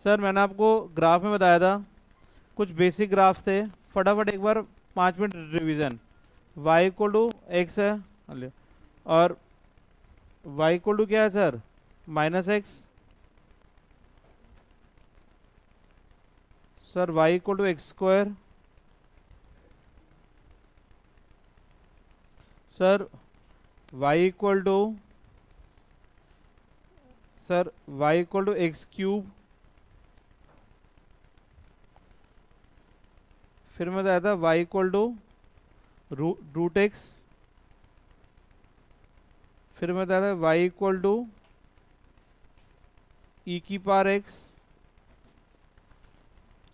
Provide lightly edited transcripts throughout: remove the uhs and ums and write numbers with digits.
Sir मैंने आपको graph में बताया था, कुछ बेसिक ग्राफ्स थे, फटाफट एक बार 5 minute revision. y equal to x है और y इक्वल टू क्या है sir, -x। Sir y equal to x square. Sir y equal to x cube. फिर मैं बताया था y equal to root x. फिर मैं बताया था y इक्वल टू ई की पावर एक्स।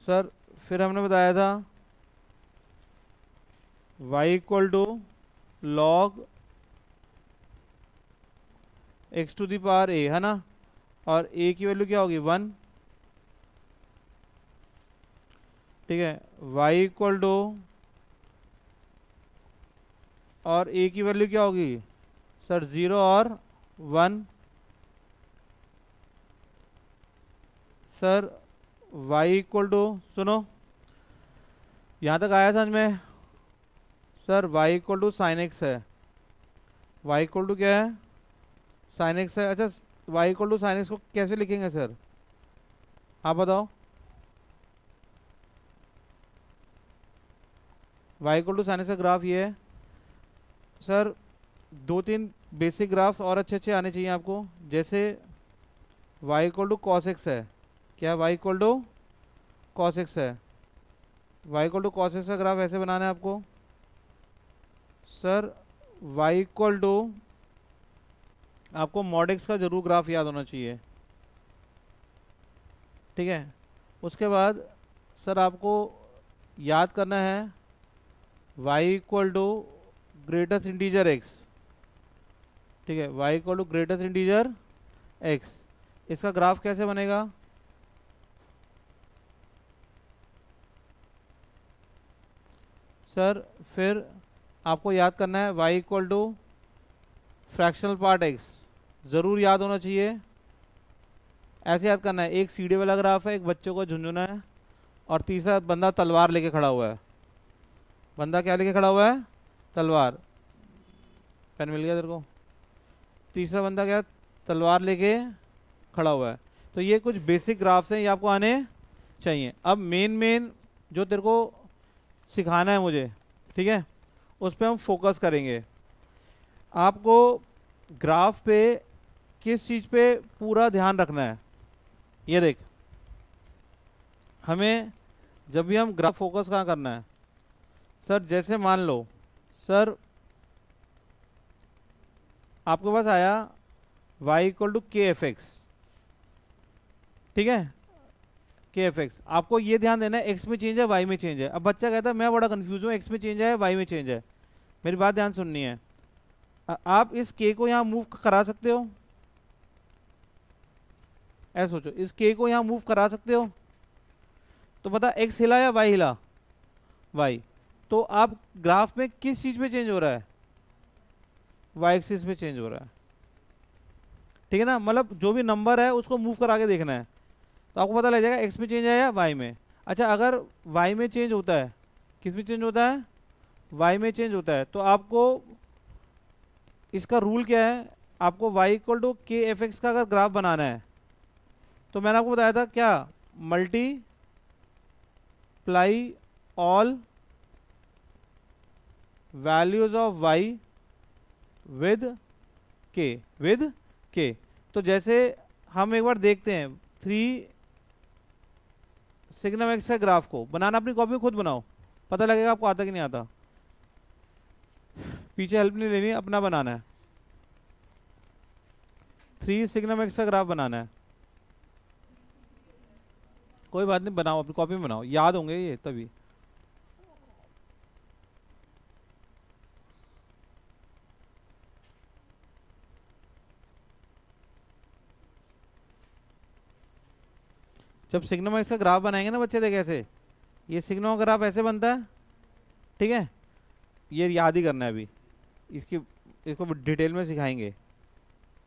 सर फिर हमने बताया था y equal to log x to the power a, है ना, और a की वैल्यू क्या होगी 1। ठीक है, y इक्वल टू और a की वैल्यू क्या होगी सर 0 और 1। सर y इक्वल टू, सुनो यहाँ तक आया समझ में। Sir y equal to sine x है, y इक्वल टू क्या है साइन एक्स है। अच्छा y equal to sine x को कैसे लिखेंगे सर, आप बताओ। y equal to sine x का ग्राफ ये है सर। 2-3 बेसिक ग्राफ्स और अच्छे अच्छे आने चाहिए आपको, जैसे y equal to cos x है। क्या y equal to cos x है, y equal to cos x का ग्राफ ऐसे बनाना है आपको। सर y इक्वल टू आपको मॉड एक्स का जरूर ग्राफ याद होना चाहिए। ठीक है, उसके बाद सर आपको याद करना है y equal to greatest integer x। ठीक है, y equal to greatest integer x। इसका ग्राफ कैसे बनेगा, सर फिर आपको याद करना है y equal to fractional part x, ज़रूर याद होना चाहिए। ऐसे याद करना है, एक सीढ़ी वाला ग्राफ है, एक बच्चों को झुंझुना है, और तीसरा बंदा तलवार लेके खड़ा हुआ है। बंदा क्या लेके खड़ा हुआ है, तलवार। पेन मिल गया तेरे को। तीसरा बंदा क्या, तलवार लेके खड़ा हुआ है। तो ये कुछ बेसिक ग्राफ्स हैं, ये आपको आने चाहिए। अब मेन जो तेरे को सिखाना है मुझे, ठीक है, उस पर हम फोकस करेंगे। आपको ग्राफ पे किस चीज़ पे पूरा ध्यान रखना है, ये देख। हमें जब भी हम ग्राफ फोकस कहाँ करना है सर, जैसे मान लो सर आपके पास आया y इक्वल टू के एफ एक्स। ठीक है, के एफ एक्स, आपको ये ध्यान देना है x में चेंज है y में चेंज है। अब बच्चा कहता है मैं बड़ा कंफ्यूज हूँ, x में चेंज है y में चेंज है। मेरी बात ध्यान सुननी है। आप इस k को यहाँ मूव करा सकते हो, ऐसा सोचो, इस k को यहाँ मूव करा सकते हो। तो पता x हिला या y हिला, y। तो आप ग्राफ में किस चीज में चेंज हो रहा है, y एक्सिस में चेंज हो रहा है। ठीक है ना, मतलब जो भी नंबर है उसको मूव करा के देखना है, तो आपको पता लग जाएगा x में चेंज है या y में। अच्छा अगर y में चेंज होता है, किस में चेंज होता है, y में चेंज होता है, तो आपको इसका रूल क्या है, आपको y इक्वल टू के एफ एक्स का अगर ग्राफ बनाना है, तो मैंने आपको बताया था क्या, multiply all values of y with k। तो जैसे हम एक बार देखते हैं 3 सिग्नम एक्स का ग्राफ को बनाना, अपनी कॉपी में खुद बनाओ, पता लगेगा आपको आता कि नहीं आता। पीछे हेल्प नहीं लेनी, अपना बनाना है। 3 सिग्नम एक्स का ग्राफ बनाना है, कोई बात नहीं, बनाओ अपनी कॉपी में बनाओ, याद होंगे ये तभी। जब सिग्नम एक्स का ग्राफ बनाएंगे ना बच्चे, देख ऐसे, ये सिग्नम का ग्राफ ऐसे बनता है। ठीक है, ये याद ही करना है अभी, इसको डिटेल में सिखाएंगे।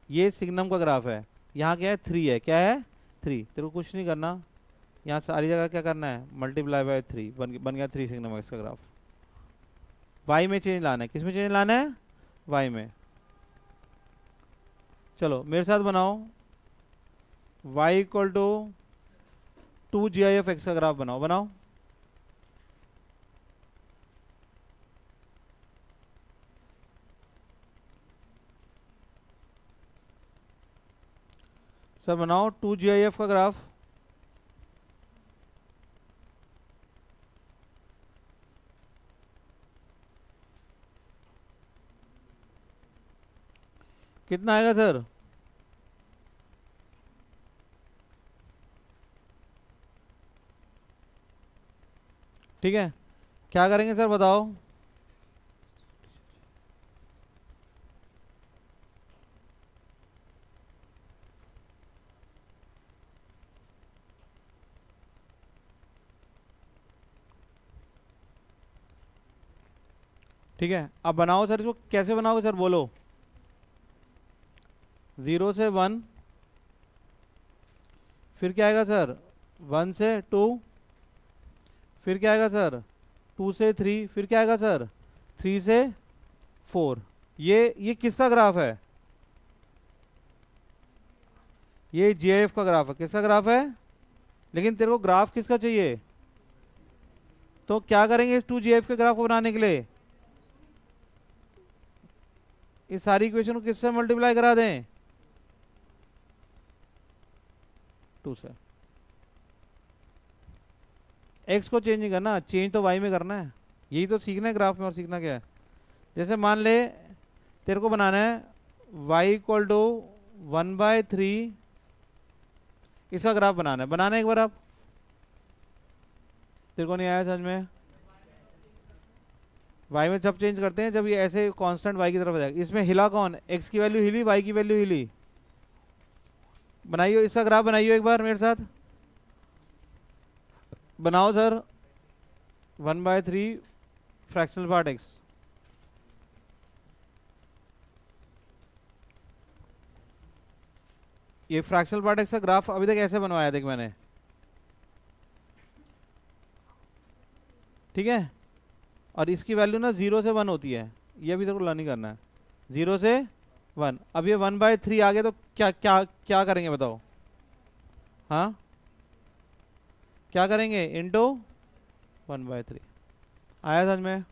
ये सिग्नम का ग्राफ है, यहाँ क्या है 3 है, क्या है 3। तेरे को कुछ नहीं करना, यहाँ सारी जगह क्या करना है, मल्टीप्लाई बाय 3, बन गया 3 सिग्मा एक्स का ग्राफ। वाई में चेंज लाना है, किस में चेंज लाना है, वाई में। चलो मेरे साथ बनाओ, y equal to 2GIF x का ग्राफ बनाओ, बनाओ। सर बनाओ 2GIF का ग्राफ। कितना आएगा सर, ठीक है। क्या करेंगे सर बताओ, ठीक है। अब बनाओ सर, इसको कैसे बनाओगे सर बोलो। 0 से 1, फिर क्या आएगा सर 1 से 2, फिर क्या आएगा सर 2 से 3, फिर क्या आएगा सर 3 से 4। ये किसका ग्राफ है, ये GIF का ग्राफ है। किसका ग्राफ है, लेकिन तेरे को ग्राफ किसका चाहिए, तो क्या करेंगे इस 2GIF के ग्राफ को बनाने के लिए, इस सारी इक्वेशन को किससे मल्टीप्लाई करा दें, 2 से। x को चेंज नहीं करना, चेंज तो y में करना है। यही तो सीखना है ग्राफ में, और सीखना क्या है। जैसे मान ले तेरे को बनाना है y इक्वल टू 1/3, इसका ग्राफ बनाना है। बनाना है एक बार आप, तेरे को नहीं आया समझ में। y में जब चेंज करते हैं, जब ये ऐसे कांस्टेंट y की तरफ आ जाएगा। इसमें हिला कौन, x की वैल्यू हिली, y की वैल्यू हिली। बनाइयो इसका ग्राफ, बनाइयो एक बार मेरे साथ, बनाओ सर 1/3 फ्रैक्शनल पार्ट x। ये फ्रैक्शनल पार्ट x का ग्राफ अभी तक ऐसे बनवाया देख मैंने, ठीक है। और इसकी वैल्यू ना 0 से 1 होती है, ये अभी तक लर्निंग करना है। 0 से 1, अब ये 1/3 आ गया तो क्या क्या क्या करेंगे बताओ, हाँ क्या करेंगे, इंटू 1/3। आया समझ में।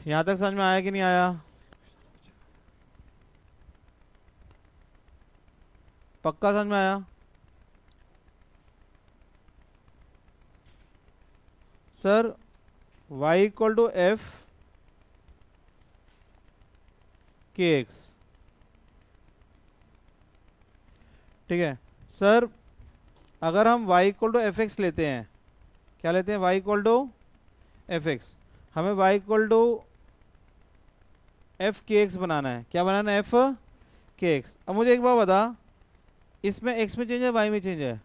यहां तक समझ में आया कि नहीं आया, पक्का समझ में आया। Sir y equal to f kx, ठीक है। सर अगर हम y equal to f x लेते हैं, क्या लेते हैं, y equal to f x, हमें y इक्वल टू एफ के एक्स बनाना है। क्या बनाना है, एफ के एक्स। अब मुझे एक बात बता, इसमें x में चेंज है, y में चेंज है,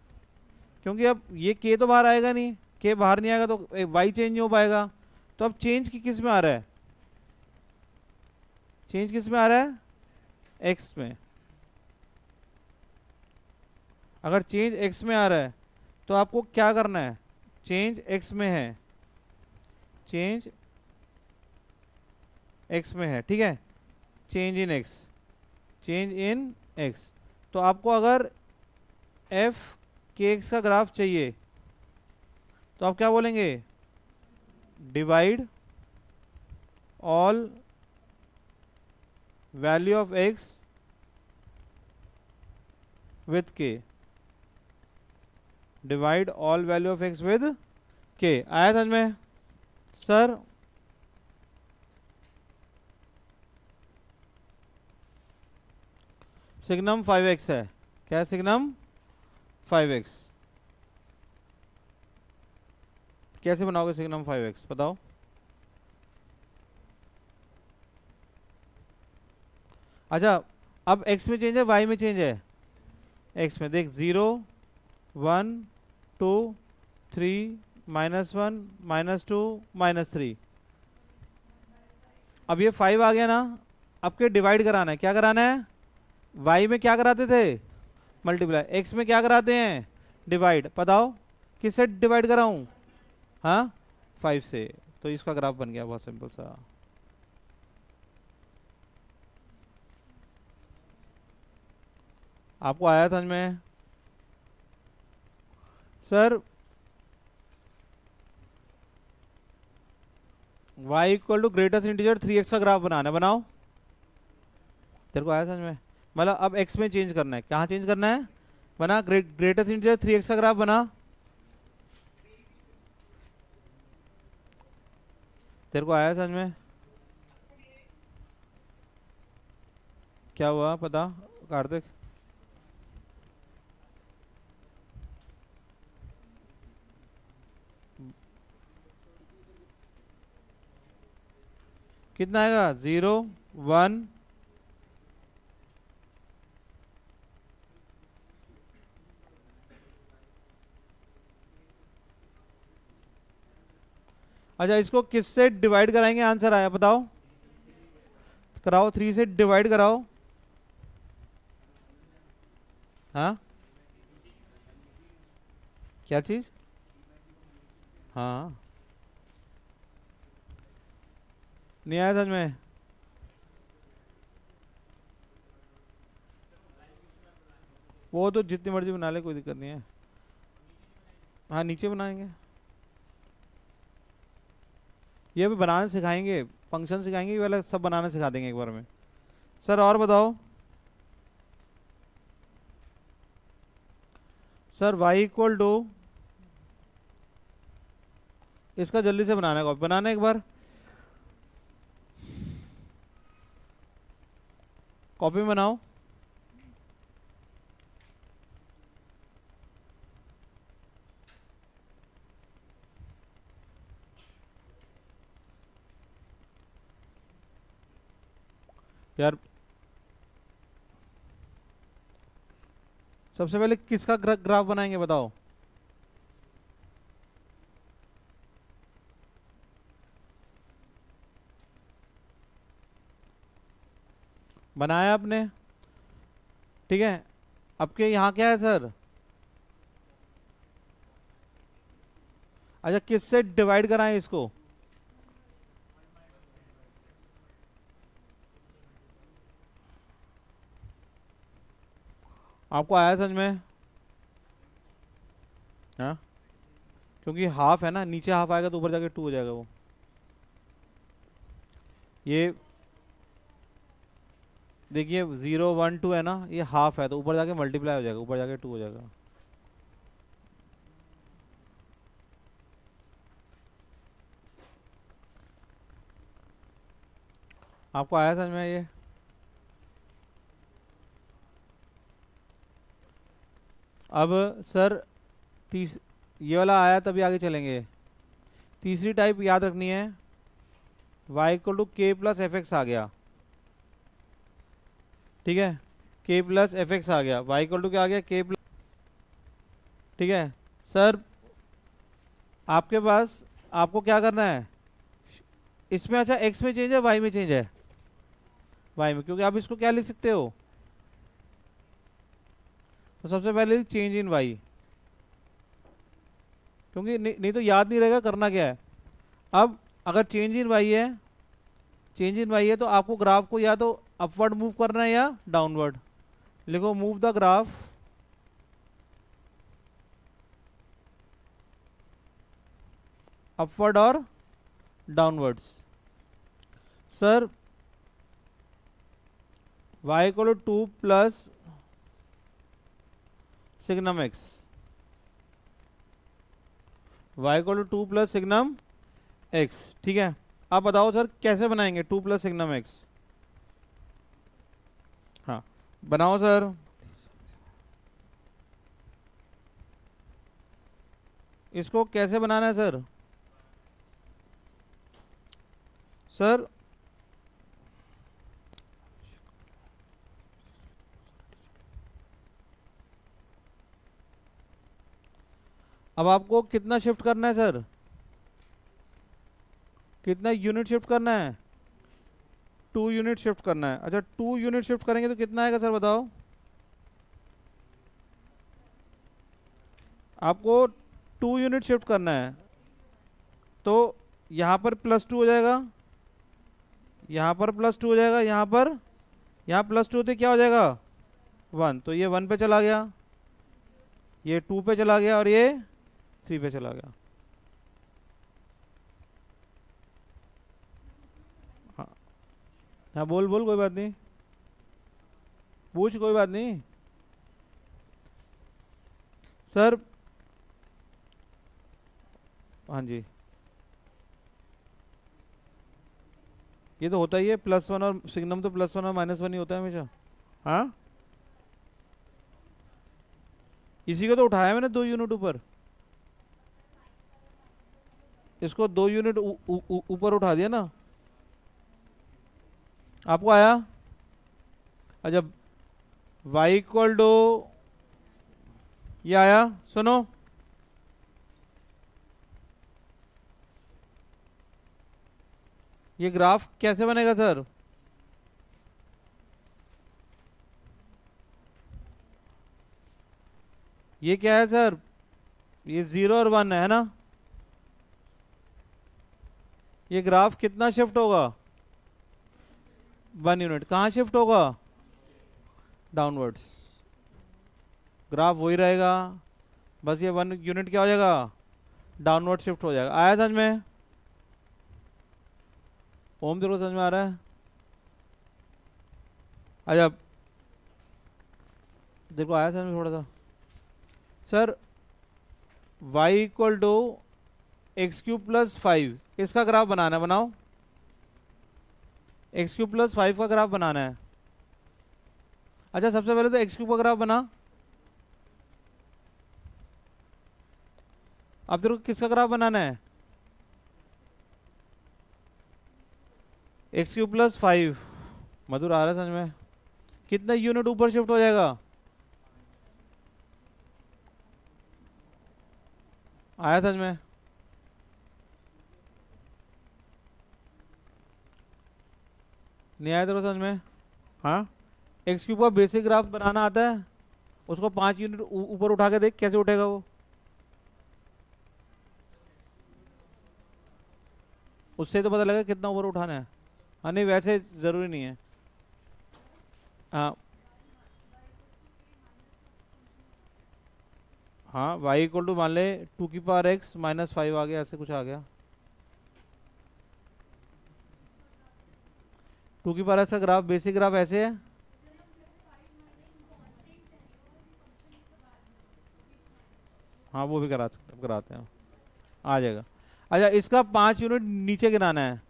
क्योंकि अब ये k तो बाहर आएगा नहीं, k बाहर नहीं आएगा तो y चेंज नहीं हो पाएगा। तो अब चेंज किस में आ रहा है, चेंज किस में आ रहा है, x में। अगर चेंज x में आ रहा है तो आपको क्या करना है, चेंज x में है, चेंज x में है, ठीक है। Change in x, change in x। तो आपको अगर f के x का ग्राफ चाहिए तो आप क्या बोलेंगे, divide all value of x with k, divide all value of x with k। आया समझ में सर। सिग्नम 5x है, क्या है सिग्नम 5x। कैसे बनाओगे सिग्नम 5x बताओ। अच्छा अब x में चेंज है, y में चेंज है। x में देख 0 1 2 3 -1 -2 -3। अब ये 5 आ गया ना, अब के डिवाइड कराना है, क्या कराना है, वाई में क्या कराते थे, मल्टीप्लाई, एक्स में क्या कराते हैं, डिवाइड। बताओ किससे डिवाइड कराऊं, हाँ 5 से। तो इसका ग्राफ बन गया, बहुत सिंपल सा। आपको आया समझ में sir? y equal to greatest integer 3x का ग्राफ बनाना है, बनाओ। तेरे को आया समझ में? मतलब अब x में चेंज करना है, कहाँ चेंज करना है, बना ग्रेटेस्ट इंटीजर 3x का ग्राफ बना। तेरे को आया समझ में? क्या हुआ पता कार्तिक? कितना आएगा, 0 1 अच्छा इसको किससे डिवाइड कराएंगे, आंसर आया बताओ, कराओ 3 से डिवाइड कराओ। हाँ क्या चीज, हाँ नहीं आया समझ में? वो तो जितनी मर्जी बना ले, कोई दिक्कत नहीं है। हाँ नीचे बनाएंगे, ये भी बनाना सिखाएंगे, फंक्शन सिखाएंगे, ये वाला सब बनाना सिखा देंगे एक बार में। सर और बताओ सर, y इक्वल टू, इसका जल्दी से बनाना है, कॉपी बनाना है एक बार, कॉपी बनाओ। यार सबसे पहले किसका ग्राफ बनाएंगे बताओ? बनाया आपने, ठीक है। आपके यहाँ क्या है सर? अच्छा किससे डिवाइड कराएं इसको? आपको आया समझ में? हाँ क्योंकि हाफ है ना, नीचे हाफ आएगा तो ऊपर जाके 2 हो जाएगा वो। ये देखिए 0 1 2 है ना, ये हाफ है तो ऊपर जाके मल्टीप्लाई हो जाएगा, ऊपर जाके 2 हो जाएगा। आपको आया समझ में ये? अब सर ये वाला आया तभी आगे चलेंगे। तीसरी टाइप याद रखनी है, y इक्वल टू के प्लस एफ एक्स आ गया, ठीक है, k प्लस एफ एक्स आ गया, y इक्वल टू क्या आ गया, k प्लस, ठीक है। सर आपके पास, आपको क्या करना है इसमें, अच्छा x में चेंज है y में चेंज है, y में, क्योंकि आप इसको क्या लिख सकते हो, तो सबसे पहले चेंज इन y, क्योंकि नहीं तो याद नहीं रहेगा करना क्या है। अब अगर चेंज इन y है, चेंज इन y है तो आपको ग्राफ को या तो अपवर्ड मूव करना है या डाउनवर्ड। लिखो मूव द ग्राफ अपवर्ड और downwards. Sir y equal to 2 plus signum x, y equal to 2 plus signum x, ठीक है। आप बताओ सर कैसे बनाएंगे 2 प्लस सिग्नम x? हाँ बनाओ सर, इसको कैसे बनाना है सर? सर अब आपको कितना शिफ्ट करना है सर, कितना यूनिट शिफ्ट करना है? 2 यूनिट शिफ्ट करना है। अच्छा 2 यूनिट शिफ्ट करेंगे तो कितना आएगा सर बताओ? आपको 2 यूनिट शिफ्ट करना है तो यहाँ पर +2 हो जाएगा, यहाँ पर +2 हो जाएगा, यहाँ +2 होते क्या हो जाएगा 1, तो ये 1 पे चला गया, ये 2 पे चला गया और ये 3 पे चला गया। हाँ हाँ बोल बोल, कोई बात नहीं, पूछ, कोई बात नहीं सर। हाँ जी, ये तो होता ही है, +1 और सिग्नम तो +1 और -1 ही होता है हमेशा। हाँ इसी को तो उठाया मैंने 2 यूनिट ऊपर, इसको 2 यूनिट ऊपर उठा दिया ना, आपको आया। अच्छा y इक्वल टू ये आया, सुनो ये ग्राफ कैसे बनेगा सर? ये क्या है सर? ये 0 और 1 है ना, ये ग्राफ कितना शिफ्ट होगा? 1 यूनिट। कहाँ शिफ्ट होगा? डाउनवर्ड्स। ग्राफ वही रहेगा, बस ये 1 यूनिट क्या हो जाएगा? डाउनवर्ड शिफ्ट हो जाएगा। आया समझ में? ओम तेरे को समझ में आ रहा है? अच्छा देखो आया समझ में थोड़ा सा sir. y equal to x³ + 5, इसका ग्राफ बनाना है, बनाओ। x³ + 5 का ग्राफ बनाना है। अच्छा सबसे पहले तो x³ का ग्राफ बना। अब तेरे को किसका ग्राफ बनाना है? x³ + 5। मधुर आ रहा है समझ में? कितना यूनिट ऊपर शिफ्ट हो जाएगा? आया समझ में? नहीं आया तेरे को समझ में? हाँ x³ का बेसिक ग्राफ बनाना आता है, उसको 5 यूनिट ऊपर उठा के देख कैसे उठेगा वो, उससे तो पता लगेगा कितना ऊपर उठाना है। हाँ नहीं वैसे ज़रूरी नहीं है। हाँ हाँ y इक्वल टू मान ले 2⁻x - 5 आ गया, ऐसे कुछ आ गया। 2⁻x का ग्राफ बेसिक ग्राफ ऐसे है। हाँ वो भी करा सकते, कराते हैं, आ जाएगा। अच्छा इसका 5 यूनिट नीचे गिराना है।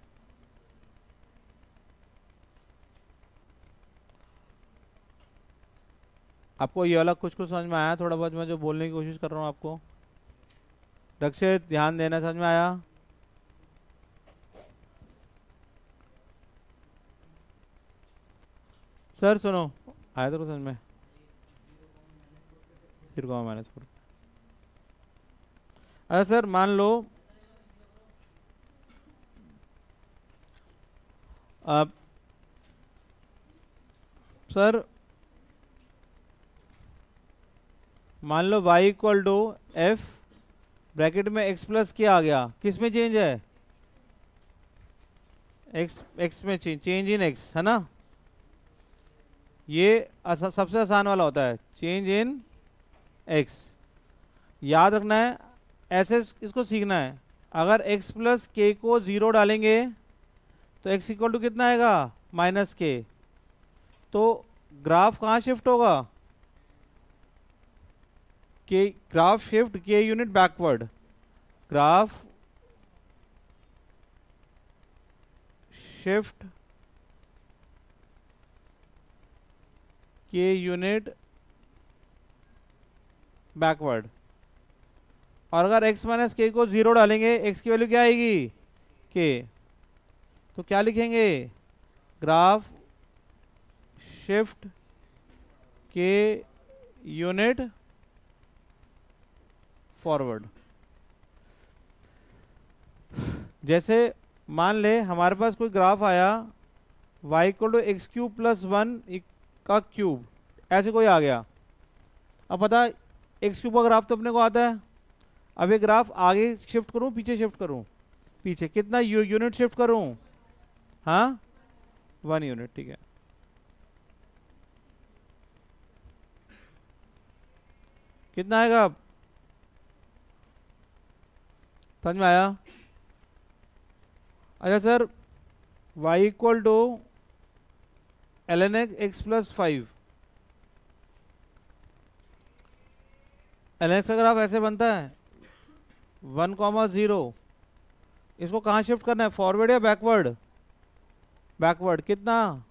आपको ये वाला कुछ कुछ समझ में आया? थोड़ा बहुत मैं जो बोलने की कोशिश कर रहा हूँ आपको, रक्षित ध्यान देना, समझ में आया? सर सुनो, आया तो समझ में? 0,-4। अच्छा सर मान लो अब सर मान लो y equal to f bracket में x+ क्या आ गया, किस में चेंज है? x में चेंज इन x है ना, ये सबसे आसान वाला होता है, चेंज इन x। याद रखना है, ऐसे इसको सीखना है। अगर x + k को 0 डालेंगे तो x इक्वल टू कितना आएगा? -k। तो ग्राफ कहाँ शिफ्ट होगा? k graph shift k unit backward, graph shift k unit backward. और अगर x - k को 0 डालेंगे, x की वैल्यू क्या आएगी? k। तो क्या लिखेंगे? Graph shift k unit forward. जैसे मान ले हमारे पास कोई ग्राफ आया y equal to x cube plus 1 का क्यूब, ऐसे कोई आ गया। अब पता एक्स क्यूब का ग्राफ तो अपने को आता है। अब ये ग्राफ आगे शिफ्ट करूं पीछे शिफ्ट करूं? पीछे। कितना यूनिट शिफ्ट करूं? हाँ 1 यूनिट, ठीक है। कितना आएगा अब? समझ में आया? अच्छा sir, y equal to ln x plus 5, ln x का ग्राफ ऐसे बनता है 1,0। इसको कहाँ शिफ्ट करना है, फॉरवर्ड या बैकवर्ड? बैकवर्ड। कितना?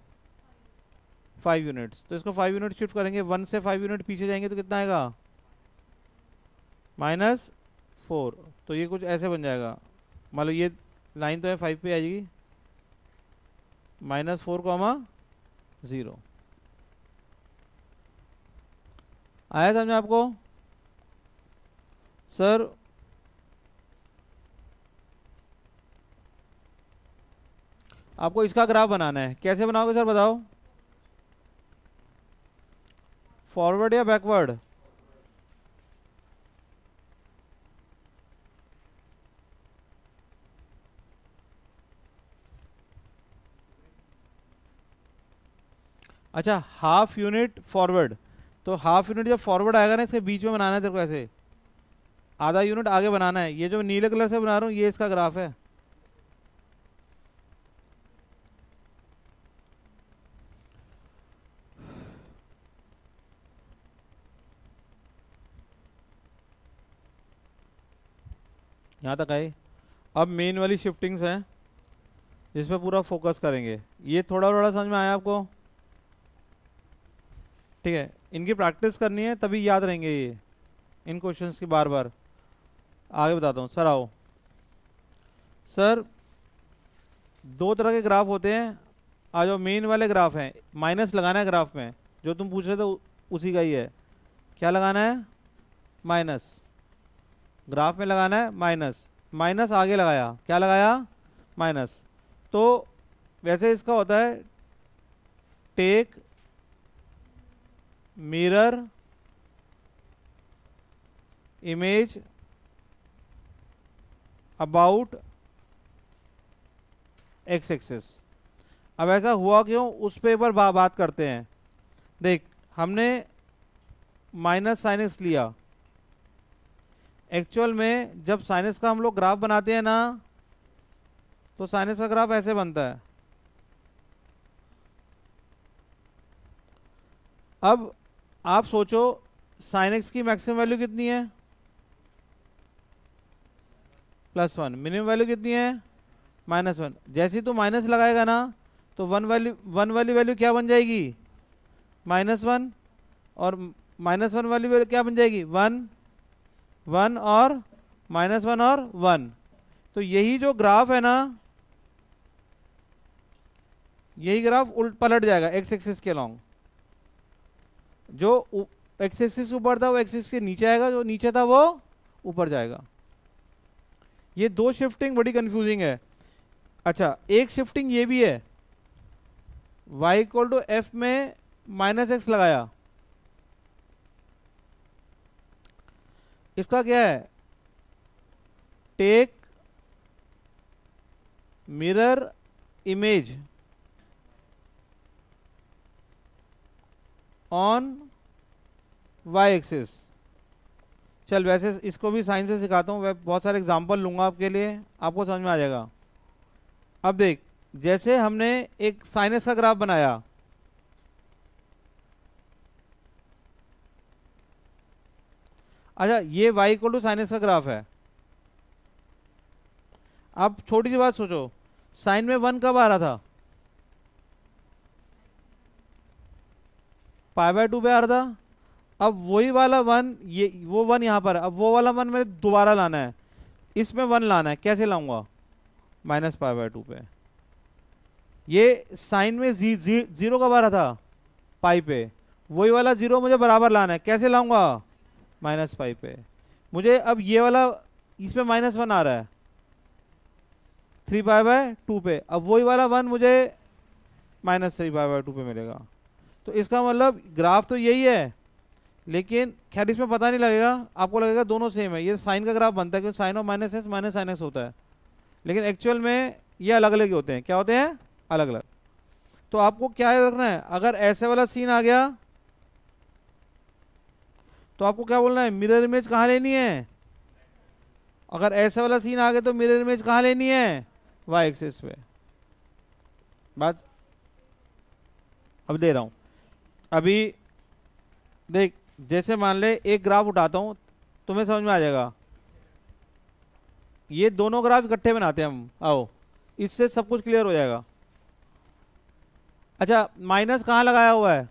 5 यूनिट्स। तो इसको 5 यूनिट शिफ्ट करेंगे, 1 से 5 यूनिट पीछे जाएंगे तो कितना आएगा? -4। तो ये कुछ ऐसे बन जाएगा, मान लो ये लाइन तो है 5 पे आ जाएगी, -4,0। आया समझ आपको? सर आपको इसका ग्राफ बनाना है, कैसे बनाओगे सर बताओ? फॉरवर्ड या बैकवर्ड? अच्छा, हाफ यूनिट फॉरवर्ड। तो हाफ यूनिट जब फॉरवर्ड आएगा ना, इसके बीच में बनाना है तेरे को, ऐसे आधा यूनिट आगे बनाना है। ये जो नीले कलर से बना रहा हूँ ये इसका ग्राफ है। यहाँ तक आए। अब मेन वाली शिफ्टिंग्स हैं जिस पे पूरा फोकस करेंगे। ये थोड़ा थोड़ा समझ में आया आपको? ठीक है, इनकी प्रैक्टिस करनी है तभी याद रहेंगे ये, इन क्वेश्चंस की बार बार। आगे बताता हूँ। सर आओ। सर दो तरह के ग्राफ होते हैं। आज जो मेन वाले ग्राफ हैं, माइनस लगाना है ग्राफ में, जो तुम पूछ रहे थे उसी का ही है। क्या लगाना है? माइनस। ग्राफ में लगाना है माइनस। माइनस आगे लगाया, क्या लगाया? माइनस। तो वैसे इसका होता है take mirror image about x axis. अब ऐसा हुआ क्यों, उस पे एक बार बात करते हैं। देख, हमने माइनस साइन एक्स लिया। एक्चुअल में जब साइन एक्स का हम लोग ग्राफ बनाते हैं ना, तो साइन एक्स का ग्राफ ऐसे बनता है। अब आप सोचो साइन एक्स की मैक्सिमम वैल्यू कितनी है? +1। मिनिमम वैल्यू कितनी है? -1। जैसे ही तू माइनस लगाएगा ना, तो वन वाली वैल्यू क्या बन जाएगी? -1। और -1 वाली वैल्यू क्या बन जाएगी? 1 और -1 और 1। तो यही जो ग्राफ है ना, यही ग्राफ उल्ट पलट जाएगा एक्स एक्सिस के लॉन्ग। जो एक्स एक्सिस के ऊपर था वो एक्स एक्सिस के नीचे आएगा, जो नीचे था वो ऊपर जाएगा। ये दो शिफ्टिंग बड़ी कंफ्यूजिंग है। अच्छा, एक शिफ्टिंग ये भी है, y इक्वल टू एफ में -x लगाया। इसका क्या है? Take mirror image on y axis. चल वैसे इसको भी साइन से सिखाता हूँ, मैं बहुत सारे एग्जांपल लूंगा आपके लिए, आपको समझ में आ जाएगा। अब देख, जैसे हमने एक साइन एक्स का ग्राफ बनाया, अच्छा ये y equal to sine x का ग्राफ है। अब छोटी सी बात सोचो, साइन में 1 कब आ रहा था? π/2 पे आ रहा था। अब वही वाला 1, ये वो 1 यहाँ पर, अब वो वाला 1 मेरे दोबारा लाना है, इसमें 1 लाना है। कैसे लाऊंगा? -π/2 पे। ये साइन में 0 कब आ रहा था? पाई पे। वही वाला 0 मुझे बराबर लाना है, कैसे लाऊंगा? -π पे। मुझे अब ये वाला, इसमें -1 आ रहा है 3π/2 पे। अब वही वाला 1 मुझे -3 पाई/2 पे मिलेगा। तो इसका मतलब ग्राफ तो यही है, लेकिन खैर इसमें पता नहीं लगेगा, आपको लगेगा दोनों सेम है। ये साइन का ग्राफ बनता है क्योंकि sine of minus x minus sine x होता है, लेकिन एक्चुअल में ये अलग अलग ही होते हैं। क्या होते हैं? अलग अलग। तो आपको क्या रखना है, अगर ऐसे वाला सीन आ गया तो आपको क्या बोलना है, मिरर इमेज कहाँ लेनी है। अगर ऐसे वाला सीन आ गया तो मिरर इमेज कहाँ लेनी है, वाई एक्सिस पे। बात अब दे रहा हूं। अभी देख, जैसे मान ले एक ग्राफ उठाता हूं, तुम्हें समझ में आ जाएगा। ये दोनों ग्राफ इकट्ठे बनाते हैं हम, आओ, इससे सब कुछ क्लियर हो जाएगा। अच्छा, माइनस कहाँ लगाया हुआ है,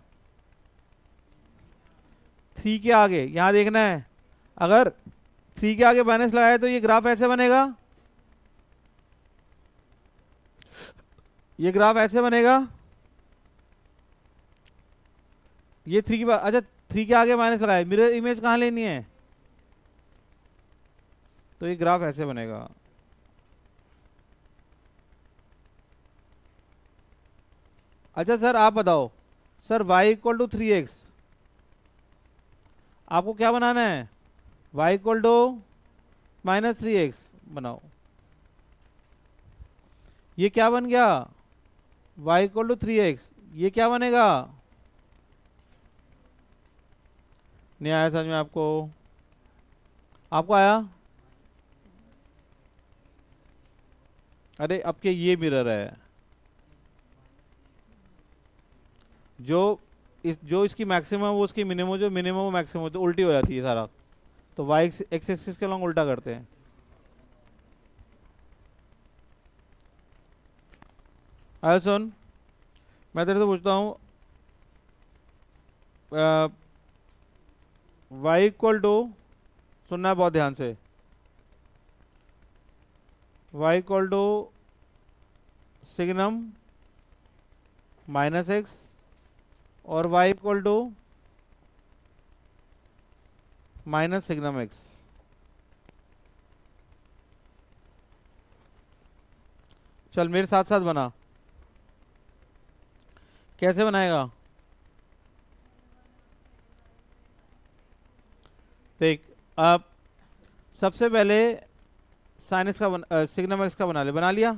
3 के आगे, यहां देखना है। अगर 3 के आगे माइनस लगाया तो ये ग्राफ ऐसे बनेगा, ये ग्राफ ऐसे बनेगा। ये 3 के बाद, अच्छा 3 के आगे माइनस लगाया, मिरर इमेज कहाँ लेनी है, तो ये ग्राफ ऐसे बनेगा। अच्छा सर आप बताओ, सर y=3x, आपको क्या बनाना है, y=-3x बनाओ। ये क्या बन गया, y=3x, ये क्या बनेगा, नहीं आया समझ में आपको? आपको आया? अरे अब के ये मिरर है, जो इसकी मैक्सिमम वो उसकी मिनिमम, जो मिनिमम वो मैक्सिमम, तो उल्टी हो जाती है सारा। तो y एक्स एक्सिस के लॉन्ग उल्टा करते हैं। अरे सुन, मैं तेरे से पूछता हूँ, y=, सुनना है बहुत ध्यान से, y= सिग्नम -x और y= -सिग्नम x। चल मेरे साथ साथ बना, कैसे बनाएगा देख। अब सबसे पहले साइन एक्स का सिग्नम एक्स का बना लिया।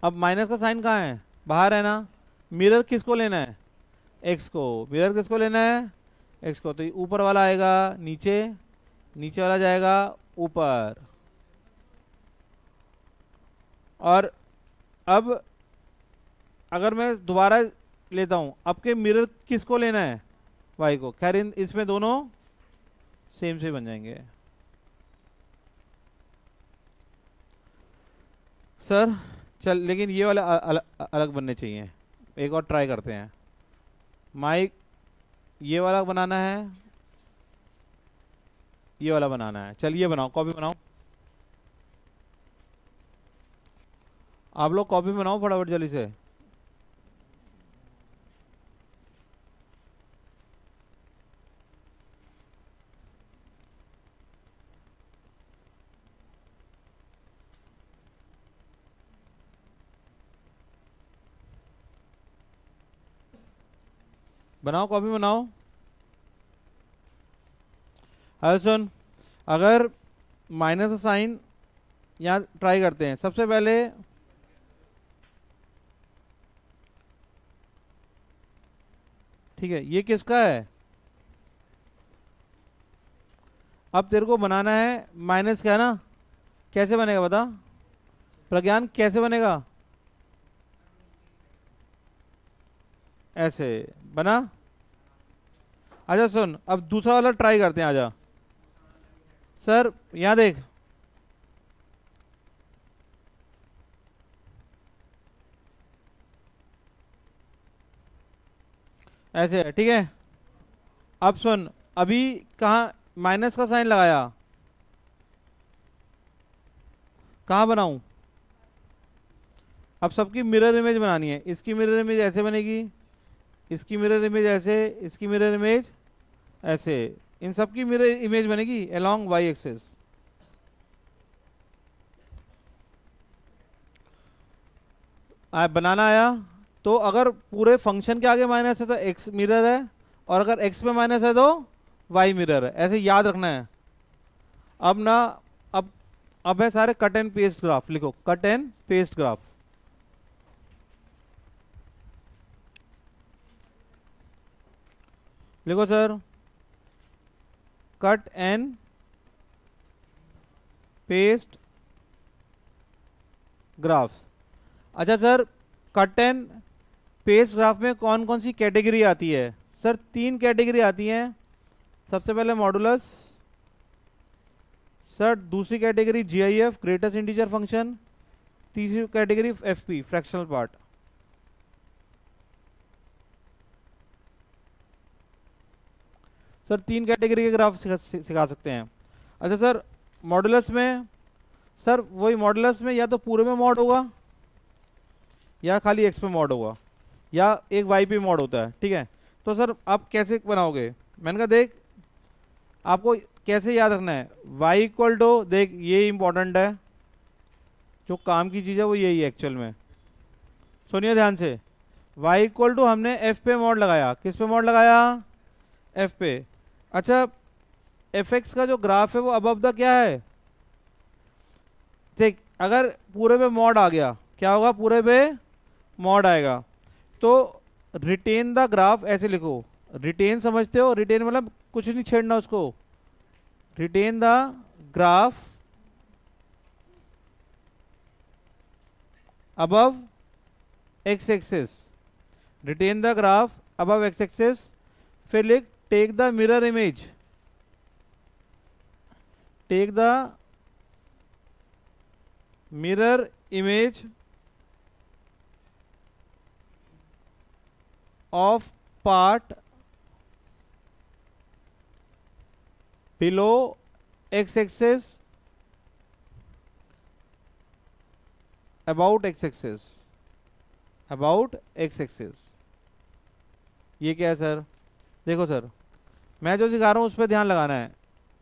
अब माइनस का साइन कहाँ है, बाहर है ना। मिरर किसको लेना है, एक्स को। मिरर किसको लेना है, एक्स को। तो ये ऊपर वाला आएगा नीचे, नीचे वाला जाएगा ऊपर। और अब अगर मैं दोबारा लेता हूं, अब के मिरर किसको लेना है, वाई को। खैर इसमें दोनों सेम से बन जाएंगे। सर चल, लेकिन ये वाला अलग बनने चाहिए। एक और ट्राई करते हैं। माइक ये वाला बनाना है, ये वाला बनाना है। चल ये बनाओ, कॉपी बनाओ, आप लोग कॉपी बनाओ फटाफट जल्दी से। बनाओ, कॉपी बनाओ। अरे सुन, अगर माइनस का साइन यहाँ ट्राई करते हैं। सबसे पहले ठीक है, ये किसका है। अब तेरे को बनाना है माइनस का, है ना। कैसे बनेगा बता प्रज्ञान, कैसे बनेगा, ऐसे बना। अच्छा सुन, अब दूसरा वाला ट्राई करते हैं, आजा। सर यहां देख, ऐसे है, ठीक है। अब सुन, अभी कहाँ माइनस का साइन लगाया, कहाँ बनाऊं। अब सबकी मिरर इमेज बनानी है। इसकी मिरर इमेज ऐसे बनेगी, इसकी मिरर इमेज ऐसे, इसकी मिरर इमेज ऐसे। इन सब की मिरर इमेज बनेगी अलोंग वाई एक्सिस। बनाना आया तो अगर पूरे फंक्शन के आगे माइनस है तो एक्स मिरर है, और अगर एक्स पे माइनस है तो वाई मिरर है, ऐसे याद रखना है। अब ना अब है सारे कट एंड पेस्ट ग्राफ, लिखो कट एंड पेस्ट ग्राफ। लिखो sir cut and paste graphs. अच्छा sir, cut and paste graph में कौन कौन सी कैटेगरी आती है? सर 3 कैटेगरी आती हैं। सबसे पहले मॉडुलस, सर दूसरी category GIF greatest integer function, तीसरी category FP fractional part. Sir 3 category के ग्राफ सिखा सकते हैं। अच्छा सर, मॉडुलस में, सर वही मॉडुलस में या तो पूरे में मॉड होगा या खाली एक्स पे मॉड होगा या एक वाई पे मॉड होता है, ठीक है। तो सर आप कैसे बनाओगे? मैंने कहा देख आपको कैसे याद रखना है, y इक्वल टू, देख ये इंपॉर्टेंट है, जो काम की चीज़ है वो यही है एक्चुअल में, सुनिए ध्यान से। y इक्वल टू हमने f पे मॉड लगाया, किस पे मॉड लगाया? f पे। अच्छा fx का जो ग्राफ है वो अबव द क्या है? देख अगर पूरे पे मॉड आ गया, क्या होगा? पूरे पे मॉड आएगा तो रिटेन द ग्राफ ऐसे लिखो। रिटेन समझते हो? रिटेन मतलब कुछ नहीं छेड़ना उसको। Retain the graph above x axis, retain the graph above x axis. फिर लिख take the mirror image, take the mirror image of part below x-axis about x-axis, about x-axis। ये क्या है सर? देखो सर मैं जो सिखा रहा हूं उस पर ध्यान लगाना है।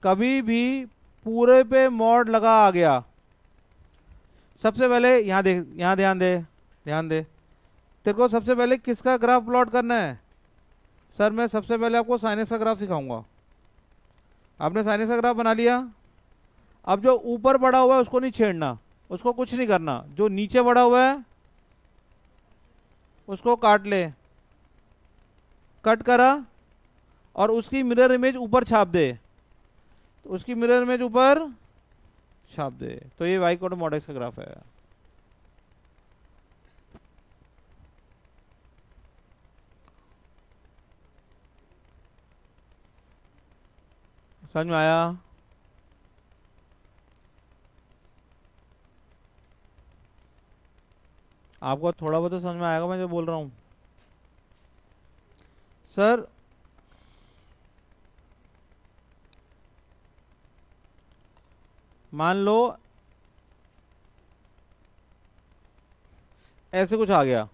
कभी भी पूरे पे मॉड लगा आ गया, सबसे पहले यहाँ देख, यहाँ ध्यान दे, ध्यान दे। तेरे को सबसे पहले किसका ग्राफ प्लॉट करना है? सर मैं सबसे पहले आपको साइनस का ग्राफ सिखाऊंगा। आपने साइनस का ग्राफ बना लिया, अब जो ऊपर बढ़ा हुआ है उसको नहीं छेड़ना, उसको कुछ नहीं करना। जो नीचे बढ़ा हुआ है उसको काट ले, कट करा और उसकी मिरर इमेज ऊपर छाप दे, तो उसकी मिरर इमेज ऊपर छाप दे, तो ये वाई कोड मॉडेक्स का ग्राफ है। समझ में आया? आपको थोड़ा बहुत तो समझ में आएगा मैं जो बोल रहा हूं। सर मान लो ऐसे कुछ आ गया,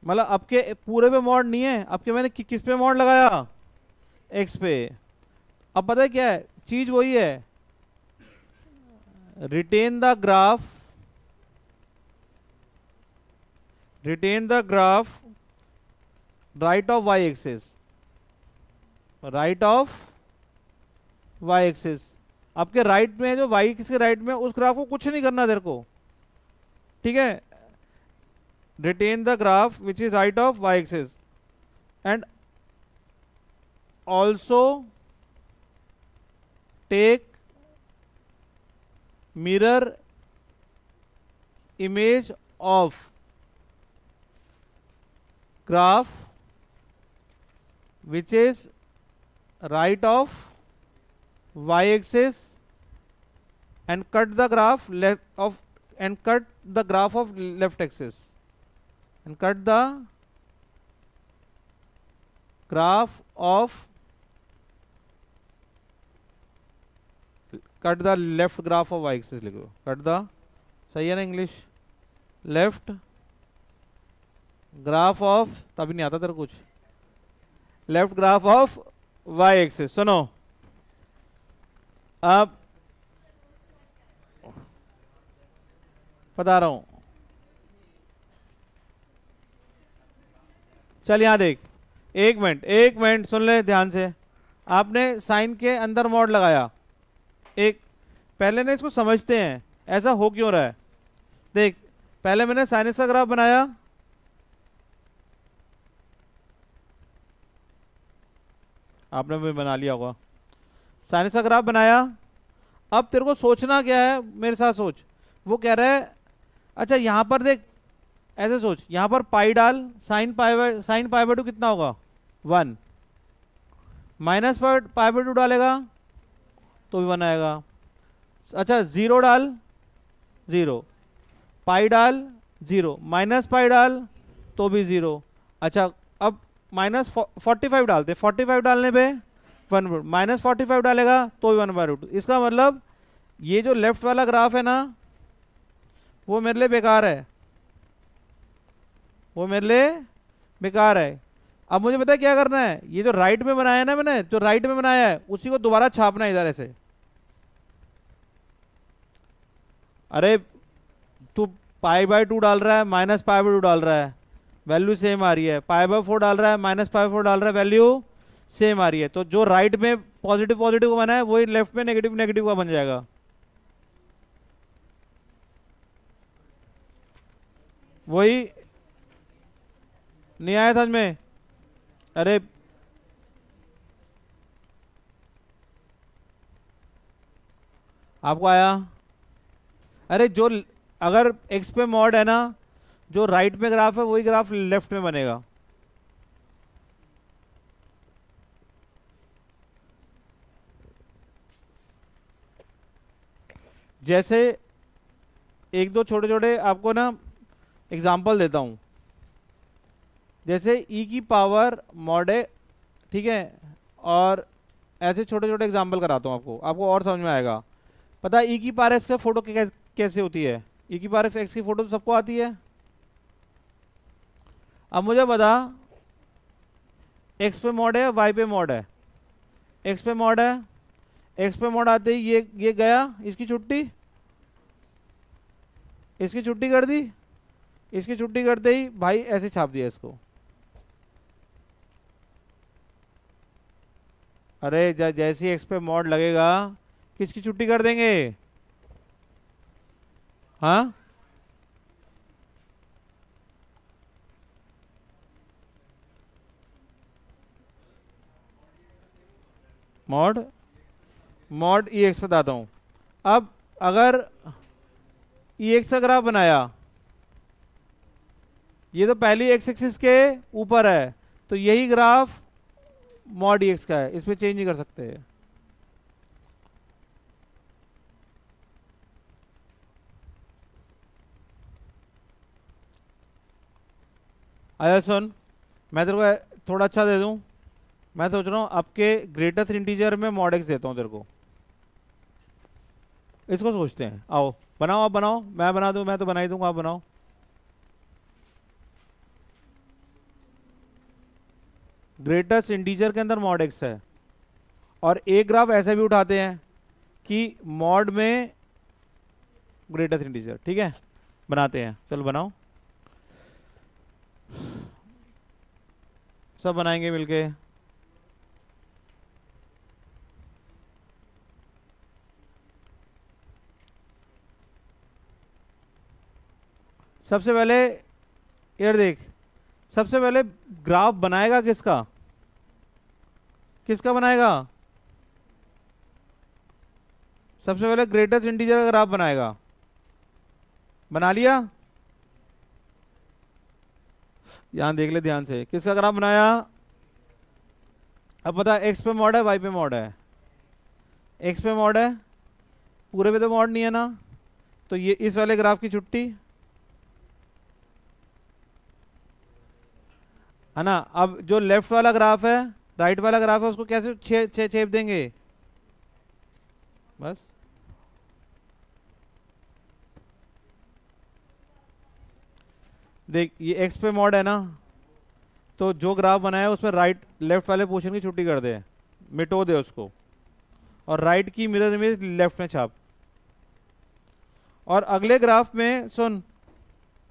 मतलब आपके पूरे पे मॉड नहीं है, आपके मैंने किस पे मॉड लगाया? एक्स पे। अब पता है क्या है चीज? वही है, retain the graph, retain the graph right of y axis, right of y axis. आपके राइट में जो वाई एक्सिस के राइट में, उस ग्राफ को कुछ नहीं करना तेरे को, ठीक है। Retain the graph which is right of y axis and also take mirror image of graph which is right of y-axis and cut the graph left of, and cut the graph of left axis, and cut the graph of, cut the left graph of y-axis लिखो, cut the, सही है ना English? Left graph of, तभी नहीं आता तेरे कुछ, left graph of y axis. सुनो अब बता रहा हूं, चल यहाँ देख, एक मिनट सुन ले ध्यान से। आपने साइन के अंदर मॉड लगाया, एक पहले ना इसको समझते हैं ऐसा हो क्यों रहा है। देख पहले मैंने साइनस का ग्राफ बनाया, आपने भी बना लिया होगा, साइनस का ग्राफ बनाया। अब तेरे को सोचना क्या है, मेरे साथ सोच। वो कह रहा है अच्छा यहाँ पर देख, ऐसे सोच, यहाँ पर पाई डाल, साइन पाई बाय 2 कितना होगा 1, माइनस पाई बाय 2 डालेगा तो भी 1 आएगा। अच्छा 0 डाल 0, पाई डाल 0, माइनस पाई डाल तो भी 0। अच्छा अब माइनस 45 डालते, 45 डालने पे 1, माइनस 45 डालेगा तो भी 1/√2। इसका मतलब ये जो लेफ्ट वाला ग्राफ है ना वो मेरे लिए बेकार है, वो मेरे लिए बेकार है। अब मुझे पता है क्या करना है, ये जो राइट में बनाया है ना मैंने, जो राइट में बनाया है उसी को दोबारा छापना है इधर ऐसे। अरे तू पाई बाय 2 डाल रहा है, माइनस पाई बाय 2 डाल रहा है, वैल्यू सेम आ रही है। पाई बाय 4 डाल रहा है, माइनस पाई 4 डाल रहा है, वैल्यू सेम आ रही है। तो जो राइट में पॉजिटिव पॉजिटिव का बना है वही लेफ्ट में नेगेटिव नेगेटिव का बन जाएगा। वही नहीं आया समझ में? अरे आपको आया? अरे जो अगर एक्स पे मॉड है ना, जो राइट में ग्राफ है वही ग्राफ लेफ्ट में बनेगा। जैसे एक दो छोटे छोटे आपको ना एग्जाम्पल देता हूं। जैसे ई की पावर मॉड है, ठीक है, और ऐसे छोटे छोटे एग्जाम्पल कराता हूं आपको, आपको और समझ में आएगा। पता है ई की पावर एक्स का फोटो कैसे होती है? ई की पावर एक्स की फोटो तो सबको आती है। अब मुझे बता एक्स पे मॉड है वाई पे मॉड है? एक्स पे मॉड है, एक्स पे मॉड आते ही ये गया, इसकी छुट्टी, इसकी छुट्टी कर दी, इसकी छुट्टी करते ही भाई ऐसे छाप दिया इसको। अरे जैसी एक्स पे मॉड लगेगा किसकी छुट्टी कर देंगे? हाँ मॉड मॉड ई एक्स बताता हूं। अब अगर ई एक्स का ग्राफ बनाया, ये तो पहली एक्स एक्सिस के ऊपर है, तो यही ग्राफ मॉड ई एक्स का है, इसमें चेंज नहीं कर सकते। आया सुन, मैं तेरे को थोड़ा अच्छा दे दूं। मैं सोच रहा हूं आपके ग्रेटेस्ट इंटीजर में मॉड एक्स देता हूं तेरे को। इसको सोचते हैं, आओ बनाओ, आप बनाओ, मैं बना दूं, मैं तो बना ही दूंगा, आप बनाओ। ग्रेटेस्ट इंटीजर के अंदर मॉड एक्स है, और एक ग्राफ ऐसे भी उठाते हैं कि मॉड में ग्रेटेस्ट इंटीजर, ठीक है, बनाते हैं। चलो बनाओ, सब बनाएंगे मिलके। सबसे पहले यार देख, सबसे पहले ग्राफ बनाएगा किसका? किसका बनाएगा? सबसे पहले ग्रेटेस्ट इंटीजर का ग्राफ बनाएगा। बना लिया? यहां देख ले ध्यान से, किसका ग्राफ बनाया? अब पता एक्स पे मॉड है वाई पे मॉड है? एक्स पे मॉड है, पूरे पे तो मॉड नहीं है ना, तो ये इस वाले ग्राफ की छुट्टी है ना। अब जो लेफ्ट वाला ग्राफ है, राइट वाला ग्राफ है, उसको कैसे छेप देंगे? बस देख, ये एक्स पे मॉड है ना, तो जो ग्राफ बनाया उसमें राइट लेफ्ट वाले पोर्शन की छुट्टी कर दे, मिटो दे उसको, और राइट की मिरर इमेज लेफ्ट में छाप। और अगले ग्राफ में सुन,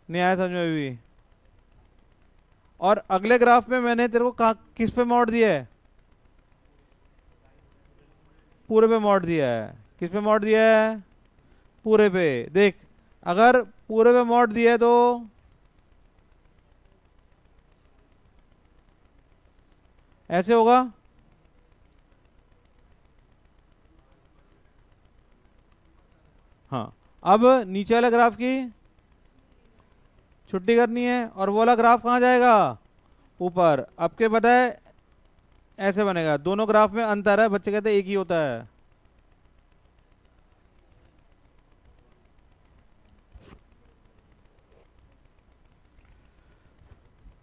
नहीं आया समझ में भी, और अगले ग्राफ में मैंने तेरे को किस पे मॉड दिया है? पूरे पे मॉड दिया है। किस पे मॉड दिया है? पूरे पे। देख, अगर पूरे पे मॉड दिया है तो ऐसे होगा। हाँ, अब नीचे वाले ग्राफ की छुट्टी करनी है और वो वाला ग्राफ कहाँ जाएगा? ऊपर। अब के पता है ऐसे बनेगा। दोनों ग्राफ में अंतर है, बच्चे कहते हैं एक ही होता है।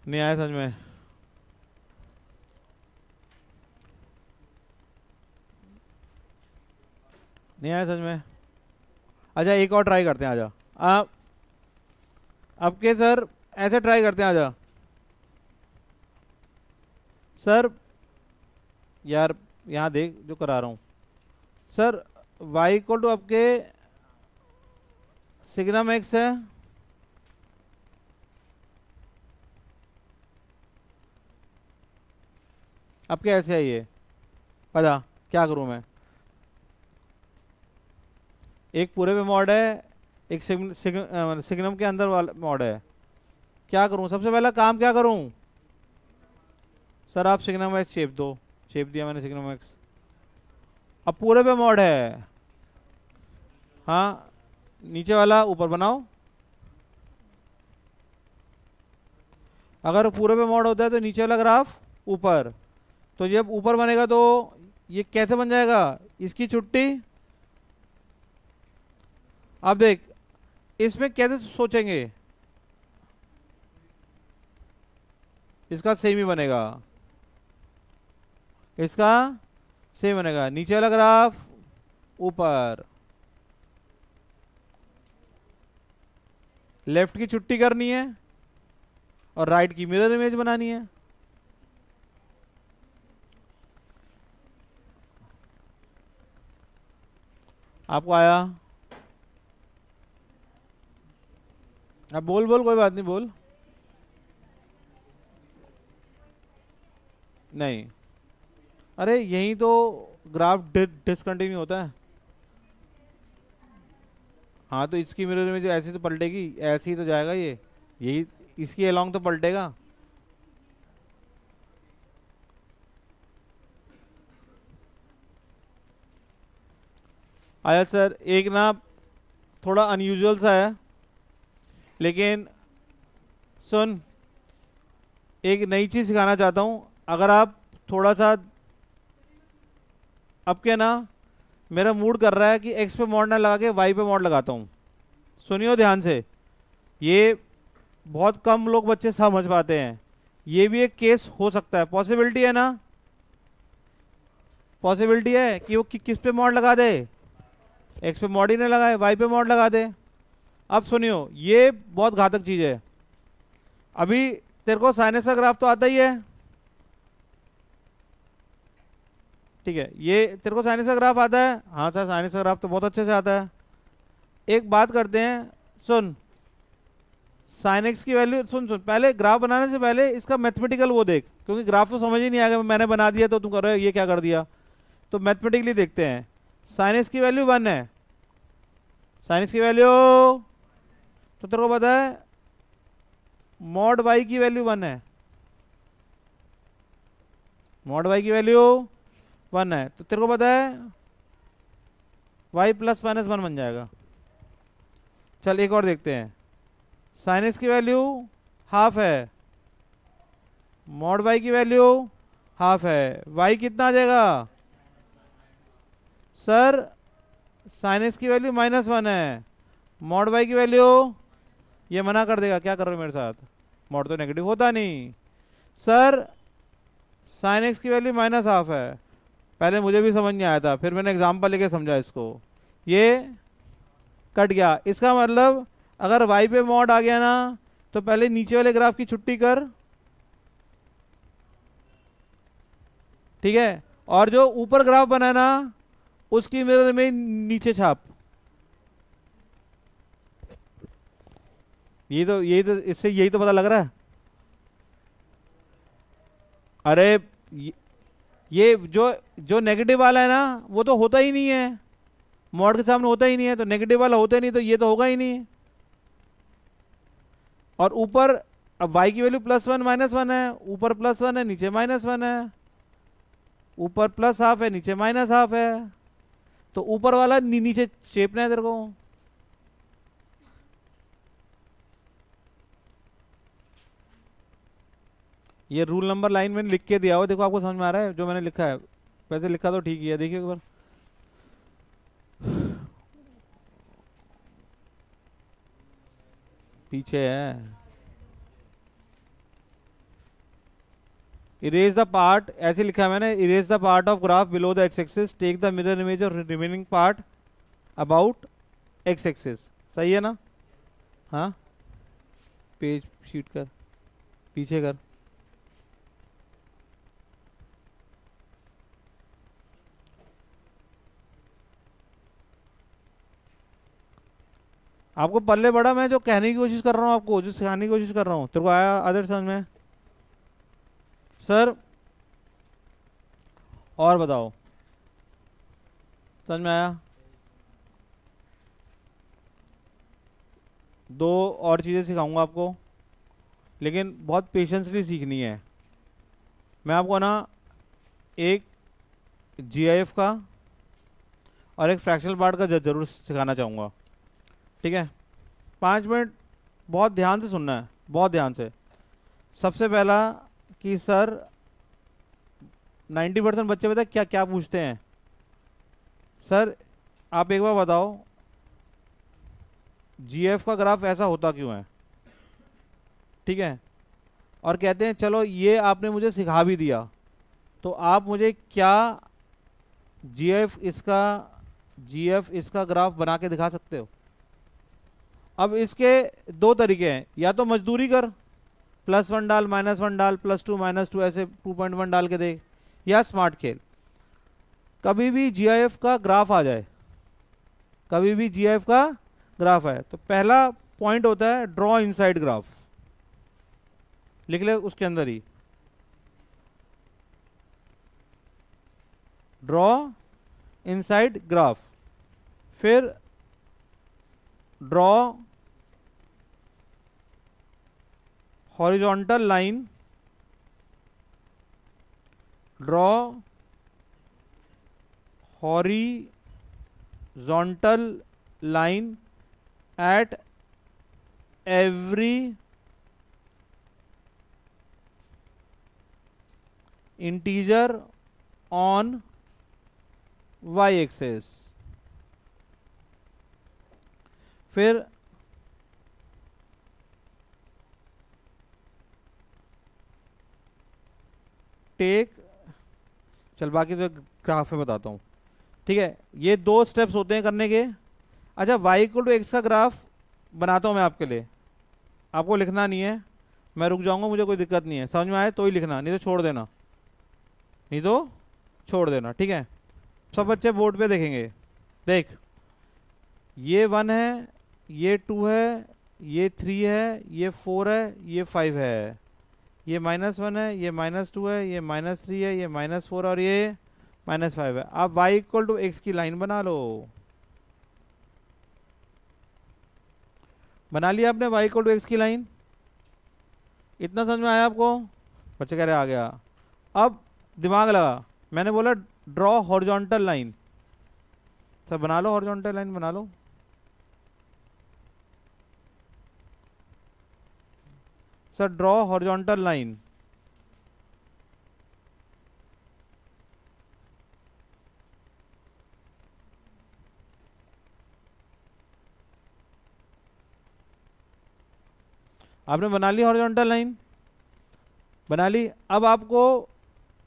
नहीं आया समझ में? नहीं आया समझ में? अच्छा, एक और ट्राई करते हैं, आजा। आप अब के सर ऐसे ट्राई करते हैं, आजा सर। यार यहाँ देख जो करा रहा हूँ सर। y इक्वल टू आपके सिग्नम x है। अब क्या ऐसे है ये? पता क्या करूँ मैं? एक पूरे पे मॉड है, एक सिग्नम के अंदर वाला मॉड है। क्या करूँ? सबसे पहला काम क्या करूँ? सर आप सिग्नम एक्स शेप दो। शेप दिया मैंने सिग्नम एक्स। अब पूरे पे मॉड है। हाँ, नीचे वाला ऊपर बनाओ। अगर पूरे पे मॉड होता है तो नीचे वाला ग्राफ ऊपर। तो जब ऊपर बनेगा तो ये कैसे बन जाएगा? इसकी छुट्टी। अब देख, इसमें कैसे सोचेंगे? इसका सेम ही बनेगा। इसका सेम बनेगा। नीचे वाला ग्राफ ऊपर। लेफ्ट की छुट्टी करनी है और राइट की मिरर इमेज बनानी है। आपको आया? अब बोल बोल, कोई बात नहीं, बोल। नहीं, अरे यही तो ग्राफ डिसकंटिन्यू होता है। हाँ, तो इसकी मिरर इमेज ऐसी तो पलटेगी, ऐसे ही तो जाएगा ये। यही इसकी अलोंग तो पलटेगा। आया सर? एक ना थोड़ा अनयूजुअल सा है, लेकिन सुन, एक नई चीज़ सिखाना चाहता हूँ। अगर आप थोड़ा सा, अब क्या ना, मेरा मूड कर रहा है कि एक्स पे मॉड ना लगा के वाई पे मॉड लगाता हूँ। सुनियो ध्यान से, ये बहुत कम लोग बच्चे समझ पाते हैं। ये भी एक केस हो सकता है, पॉसिबिलिटी है ना? पॉसिबिलिटी है कि वो किस पे मॉड लगा दे? एक्स पे मॉड ही नहीं लगाए, वाई पे मॉड लगा दे। अब सुनियो, ये बहुत घातक चीज़ है। अभी तेरे को साइनस का ग्राफ तो आता ही है, ठीक है? ये तेरे को साइनस का ग्राफ आता है? हाँ सर, साइनस का ग्राफ तो बहुत अच्छे से आता है। एक बात करते हैं, सुन। साइन एक्स की वैल्यू, सुन सुन, पहले ग्राफ बनाने से पहले इसका मैथमेटिकल वो देख, क्योंकि ग्राफ तो समझ ही नहीं आएगा। मैंने बना दिया तो तुम कर रहे हो ये क्या कर दिया। तो मैथमेटिकली देखते हैं। साइन एक्स की वैल्यू 1 है। साइन एक्स की वैल्यू, तो तेरे को पता है मॉड वाई की वैल्यू 1 है। मॉड वाई की वैल्यू 1 है, तो तेरे को पता है वाई प्लस माइनस 1 बन जाएगा। चल एक और देखते हैं। साइन एक्स की वैल्यू हाफ है, मॉड वाई की वैल्यू हाफ है, वाई कितना आ जाएगा? सर साइन एक्स की वैल्यू -1 है, मॉड वाई की वैल्यू, ये मना कर देगा। क्या कर रहे हो मेरे साथ? मॉड तो नेगेटिव होता नहीं। सर साइन एक्स की वैल्यू -हाफ है। पहले मुझे भी समझ नहीं आया था, फिर मैंने एग्जाम्पल लेके समझा इसको। ये कट गया। इसका मतलब अगर y पे मॉड आ गया ना, तो पहले नीचे वाले ग्राफ की छुट्टी कर, ठीक है? और जो ऊपर ग्राफ बना ना, उसकी मिरर में नीचे छाप। यही तो इससे यही तो पता लग रहा है। अरे ये जो जो नेगेटिव वाला है ना वो तो होता ही नहीं है, मॉड के सामने होता ही नहीं है, तो नेगेटिव वाला होता ही नहीं, तो ये तो होगा ही नहीं। और ऊपर अब y की वैल्यू +1 -1 है, ऊपर +1 है नीचे -1 है, ऊपर +½ है नीचे -½ है, तो ऊपर वाला नीचे चेपना है तेरे को। ये रूल नंबर लाइन मैंने लिख के दिया हो, देखो आपको समझ में आ रहा है जो मैंने लिखा है? वैसे लिखा तो ठीक ही है, देखिए एक बार। पीछे है। इरेज द पार्ट, ऐसे लिखा है मैंने, erase the part of graph below the x axis, take the mirror image of remaining part about x axis. सही है ना? हाँ, पेज शीट कर, पीछे कर। आपको पल्ले बड़ा, मैं जो कहने की कोशिश कर रहा हूँ आपको, जो सिखाने की कोशिश कर रहा हूँ, तेरे को आया आदर समझ में? सर और बताओ, समझ में आया? दो और चीज़ें सिखाऊंगा आपको, लेकिन बहुत पेशेंसली सीखनी है। मैं आपको ना एक जीआईएफ का और एक फ्रैक्शनल पार्ट का जरूर सिखाना चाहूँगा, ठीक है? 5 मिनट बहुत ध्यान से सुनना है, बहुत ध्यान से। सबसे पहला कि सर 90% बच्चे पता है क्या क्या पूछते हैं? सर आप एक बार बताओ जीएफ का ग्राफ ऐसा होता क्यों है, ठीक है? और कहते हैं चलो ये आपने मुझे सिखा भी दिया, तो आप मुझे क्या जीएफ इसका ग्राफ बना के दिखा सकते हो? अब इसके दो तरीके हैं, या तो मजदूरी कर, +1 डाल, -1 डाल, +2 -2 ऐसे 2.1 डाल के दे, या स्मार्ट खेल। कभी भी जीआईएफ का ग्राफ आ जाए, कभी भी जीआईएफ का ग्राफ है, तो पहला पॉइंट होता है ड्रॉ इनसाइड ग्राफ, लिख ले उसके अंदर ही, ड्रॉ इनसाइड ग्राफ। फिर draw horizontal line, draw horizontal line at every integer on y-axis। फिर टेक, चल बाकी तो ग्राफ में बताता हूँ, ठीक है? ये 2 स्टेप्स होते हैं करने के। अच्छा, y = x का ग्राफ बनाता हूँ मैं आपके लिए, आपको लिखना नहीं है, मैं रुक जाऊँगा, मुझे कोई दिक्कत नहीं है, समझ में आए तो ही लिखना, नहीं तो छोड़ देना, नहीं तो छोड़ देना, ठीक है? सब बच्चे बोर्ड पे देखेंगे। देख, ये 1 है, ये 2 है, ये 3 है, ये 4 है, ये 5 है, ये -1 है, ये -2 है, ये -3 है, ये -4 और ये -5 है। अब y = x की लाइन बना लो। बना लिया आपने y = x की लाइन? इतना समझ में आया आपको? बच्चे कह रहे आ गया। अब दिमाग लगा, मैंने बोला ड्रॉ हॉरिजॉन्टल लाइन, सर बना लो, हॉरिजॉन्टल लाइन बना लो। सर ड्रॉ हॉरिजॉन्टल लाइन, आपने बना ली हॉरिजॉन्टल लाइन, बना ली। अब आपको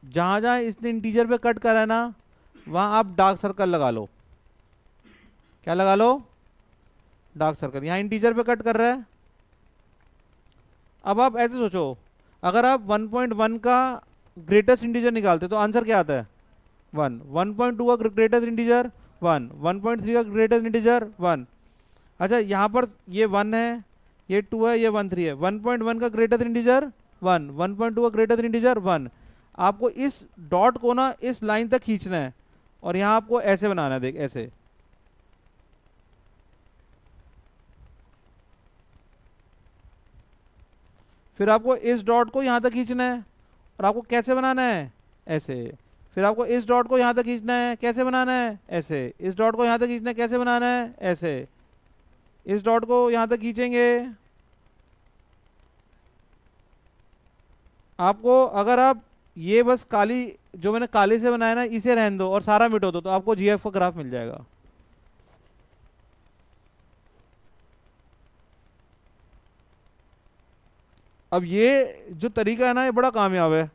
जहाँ जहाँ इसने इंटीजर पे कट करा है ना, वहाँ आप डार्क सर्कल लगा लो। क्या लगा लो? Dark circle. यहाँ इंटीजर पे कट कर रहा है। अब आप ऐसे सोचो, अगर आप 1.1 का ग्रेटेस्ट इंटीजर निकालते तो आंसर क्या आता है? 1। 1.2 का ग्रेटेस्ट इंटीजर 1, 1.3 का ग्रेटेस्ट इंटीजर 1। अच्छा, यहाँ पर ये 1 है, ये 2 है, ये 1 3 है। 1.1 का ग्रेटेस्ट इंटीजर 1, 1.2 का ग्रेटेस्ट इंटीजर 1। आपको इस डॉट को ना इस लाइन तक खींचना है और यहाँ आपको ऐसे बनाना है, देख ऐसे। फिर आपको इस डॉट को यहाँ तक खींचना है और आपको कैसे बनाना है, ऐसे। फिर आपको इस डॉट को यहाँ तक खींचना है, कैसे बनाना है, ऐसे। इस डॉट को यहाँ तक खींचना है, कैसे बनाना है, ऐसे। इस डॉट को यहाँ तक खींचेंगे। आपको अगर आप ये बस काली जो मैंने काली से बनाया ना इसे रहने दो और सारा मिटो दो, तो आपको जीएफ का ग्राफ मिल जाएगा। अब ये जो तरीका है ना ये बड़ा कामयाब है।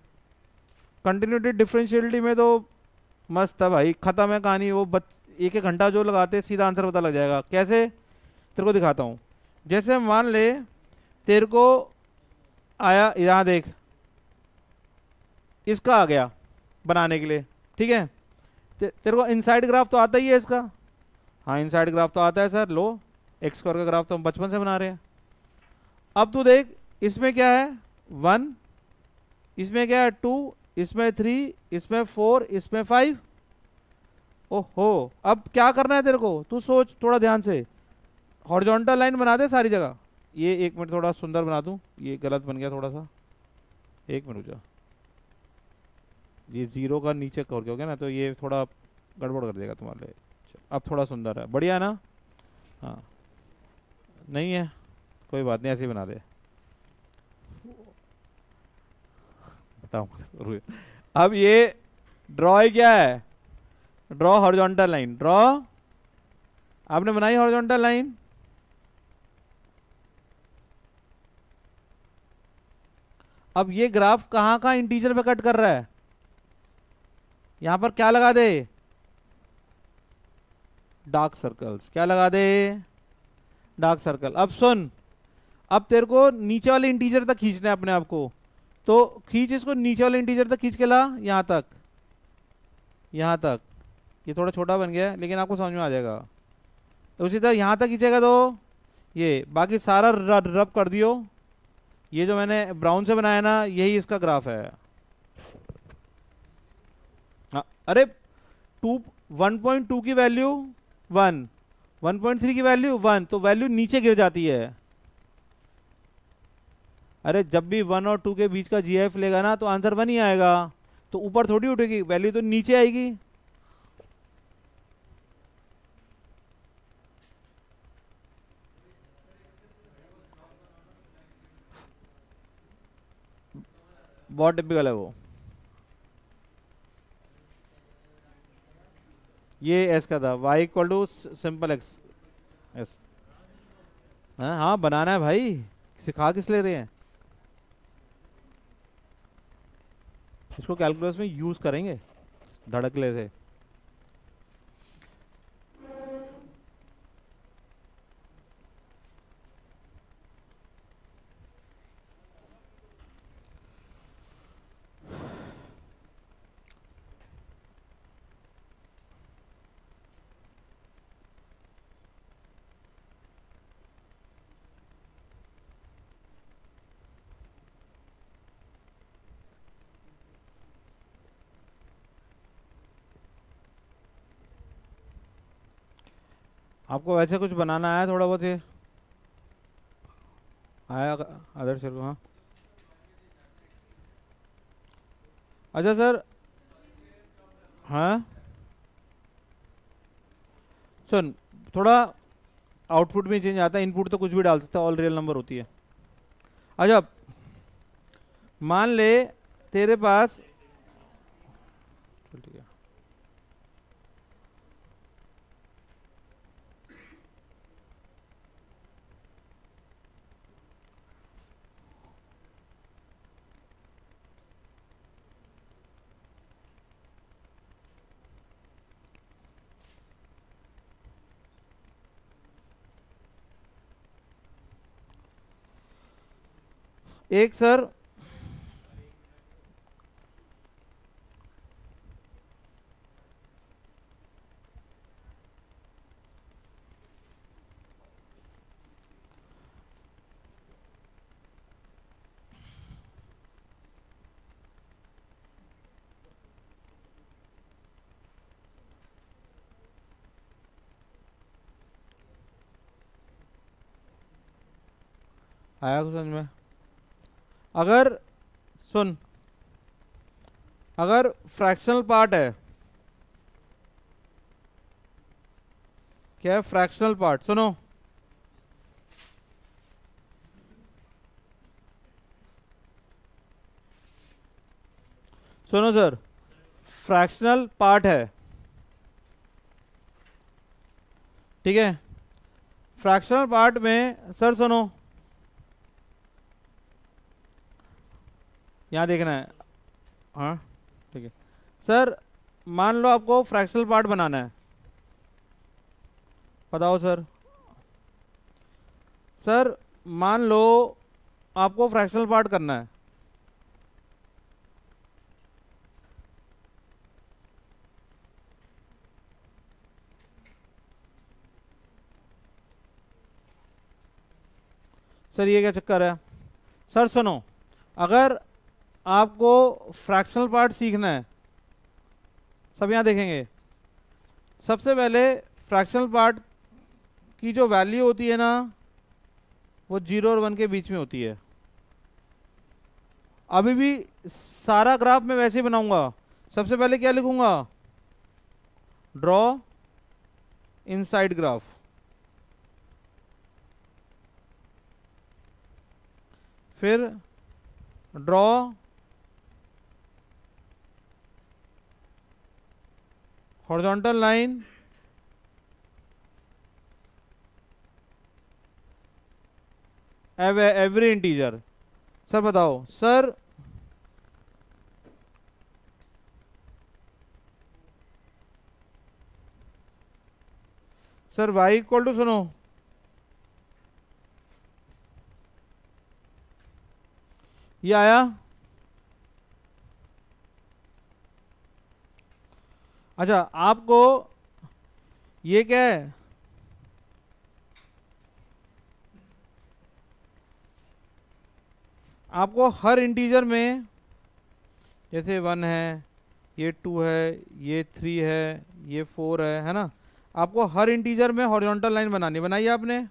कंटिन्यूटी डिफरेंशियलिटी में तो मस्त है भाई, खत्म है कहानी। वो एक एक घंटा जो लगाते सीधा आंसर पता लग जाएगा। कैसे, तेरे को दिखाता हूँ। जैसे मान ले तेरे को आया, यहाँ देख, इसका आ गया बनाने के लिए, ठीक है। तेरे को इनसाइड ग्राफ तो आता ही है इसका। हाँ इनसाइड ग्राफ तो आता है सर, लो एक्स स्क्वायर का ग्राफ तो हम बचपन से बना रहे हैं। अब तू देख इसमें क्या है 1, इसमें क्या है 2, इसमें 3, इसमें 4, इसमें 5। ओहो, अब क्या करना है तेरे को, तू सोच थोड़ा ध्यान से। हॉरिजॉन्टल लाइन बना दे सारी जगह। ये 1 मिनट थोड़ा सुंदर बना दूं, ये गलत बन गया थोड़ा सा, 1 मिनट रुक जा। ये 0 का नीचे कर के हो गया ना, तो ये थोड़ा गड़बड़ कर देगा तुम्हारे लिए। अब थोड़ा सुंदर है, बढ़िया है ना। हाँ नहीं है कोई बात नहीं, ऐसे ही बना दे। बताओ अब ये ड्रॉ क्या है, ड्रॉ हॉरिजॉन्टल लाइन। ड्रॉ, आपने बनाई हॉरिजॉन्टल लाइन। अब ये ग्राफ कहाँ कहाँ इंटीजर पे कट कर रहा है, यहां पर क्या लगा दे, डार्क सर्कल्स। क्या लगा दे, डार्क सर्कल। अब सुन, अब तेरे को नीचे वाले इंटीजर तक खींचना है अपने आप को, तो खींच इसको नीचे वाले इंटीजर तक खींच के ला, यहां तक, यहां तक। ये थोड़ा छोटा बन गया लेकिन आपको समझ में आ जाएगा। तो उसी तरह यहां तक खींचेगा तो ये बाकी सारा रब कर दियो। ये जो मैंने ब्राउन से बनाया ना यही इसका ग्राफ है। हाँ, अरे 1.2 की वैल्यू 1, 1.3 की वैल्यू 1, तो वैल्यू नीचे गिर जाती है। अरे जब भी 1 और 2 के बीच का जीएफ लेगा ना तो आंसर 1 ही आएगा, तो ऊपर थोड़ी उठेगी वैल्यू, तो नीचे आएगी। बहुत टिपिकल है वो। ये एस का था, y equal to simple x s. हाँ हाँ बनाना है भाई, सिखा किस ले रहे हैं, इसको कैलकुलस में यूज करेंगे धड़कले से। आपको वैसे कुछ बनाना आया थोड़ा बहुत, ये आया आदर्श को। हाँ अच्छा सर। हाँ सुन, थोड़ा आउटपुट में चेंज आता है, इनपुट तो कुछ भी डाल सकता है, ऑल रियल नंबर होती है। अच्छा मान ले तेरे पास, ठीक है, एक सर आया कुछ समझ में? अगर सुन, अगर फ्रैक्शनल पार्ट है, क्या है फ्रैक्शनल पार्ट? सुनो, सुनो सर, फ्रैक्शनल पार्ट है, ठीक है? फ्रैक्शनल पार्ट में सर सुनो, यहाँ देखना है, हाँ ठीक है सर। मान लो आपको फ्रैक्शनल पार्ट बनाना है, बताओ सर। सर मान लो आपको फ्रैक्शनल पार्ट करना है, सर ये क्या चक्कर है? सर सुनो, अगर आपको फ्रैक्शनल पार्ट सीखना है, सब यहाँ देखेंगे, सबसे पहले फ्रैक्शनल पार्ट की जो वैल्यू होती है ना, वो 0 और 1 के बीच में होती है। अभी भी सारा ग्राफ मैं वैसे ही बनाऊंगा। सबसे पहले क्या लिखूंगा? ड्रॉ इनसाइड ग्राफ, फिर draw horizontal line every integer. Sir बताओ sir, sir y equal to, सुनो ये आया, अच्छा आपको ये क्या है? आपको हर इंटीजर में, जैसे 1 है, ये 2 है, ये 3 है, ये 4 है ना? आपको हर इंटीजर में हॉरिजॉन्टल लाइन बनानी, बनाई आपने?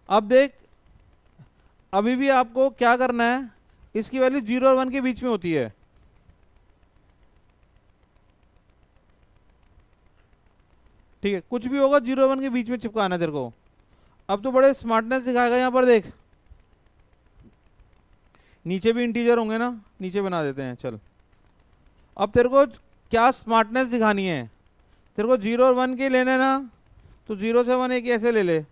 अब देख, अभी भी आपको क्या करना है, इसकी वैल्यू 0 और 1 के बीच में होती है, ठीक है? कुछ भी होगा 0 और 1 के बीच में चिपकाना है तेरे को। अब तो बड़े स्मार्टनेस दिखाएगा, यहाँ पर देख, नीचे भी इंटीजर होंगे ना, नीचे बना देते हैं चल। अब तेरे को क्या स्मार्टनेस दिखानी है? तेरे को 0 और 1 के लेने ना, तो 0 से 1 एक ऐसे ले ले,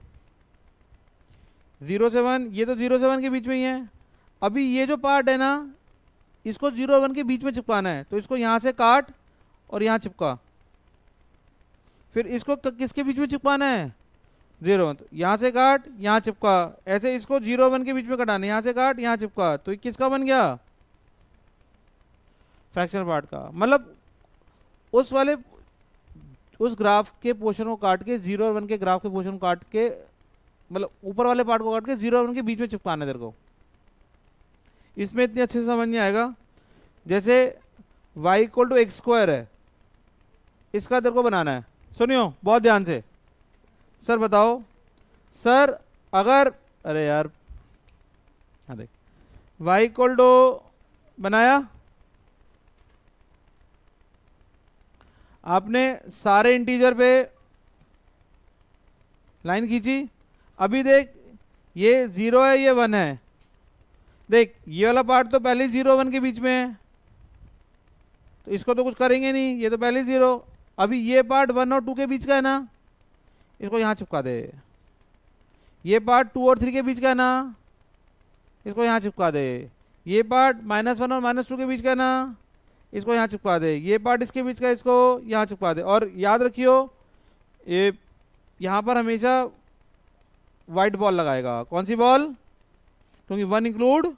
0 से 1, ये तो 0 से 1 के बीच में ही है। अभी ये जो पार्ट है ना, इसको 0 और 1 के बीच में चिपकाना है, तो इसको यहाँ से काट और यहाँ चिपका। फिर इसको किसके बीच में चिपकाना है? 0, तो यहाँ से काट, यहाँ चिपका। ऐसे इसको 0 1 के बीच में कटाना है, यहाँ से काट, यहाँ चिपका। तो ये किसका बन गया? फ्रैक्शनल पार्ट का। मतलब उस ग्राफ के पोर्शन को काट के, 0 और 1 के ग्राफ के पोर्शन को काट के, मतलब ऊपर वाले पार्ट को काट के 0 और 1 के बीच में चिपकाना है तेरे को। इसमें इतनी अच्छे से समझ नहीं आएगा। जैसे y equal to x square है, इसका तेरे को बनाना है। सुनियो बहुत ध्यान से। सर बताओ सर, अगर, अरे यार हाँ देख, y इक्वल टू बनाया आपने, सारे इंटीजर पे लाइन खींची। अभी देख, ये 0 है, ये 1 है। देख ये वाला पार्ट तो पहले 0 1 के बीच में है, तो इसको तो कुछ करेंगे नहीं, ये तो पहले 0। अभी ये पार्ट 1 और 2 के बीच का है ना, इसको यहाँ चिपका दे। ये पार्ट 2 और 3 के बीच का है ना, इसको यहाँ चिपका दे। ये पार्ट -1 और -2 के बीच का है ना, इसको यहाँ चिपका दे। ये पार्ट इसके बीच का, इसको यहाँ चिपका दे। और याद रखियो, ये यहाँ पर हमेशा वाइट बॉल लगाएगा। कौन सी बॉल? क्योंकि 1 इंक्लूड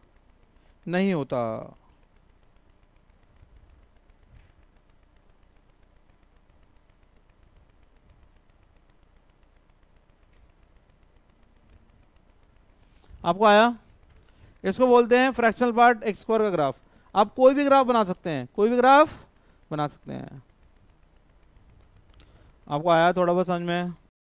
नहीं होता। आपको आया? इसको बोलते हैं फ्रैक्शनल पार्ट एक्स स्क्वायर का ग्राफ। आप कोई भी ग्राफ बना सकते हैं, कोई भी ग्राफ बना सकते हैं। आपको आया थोड़ा बहुत समझ में?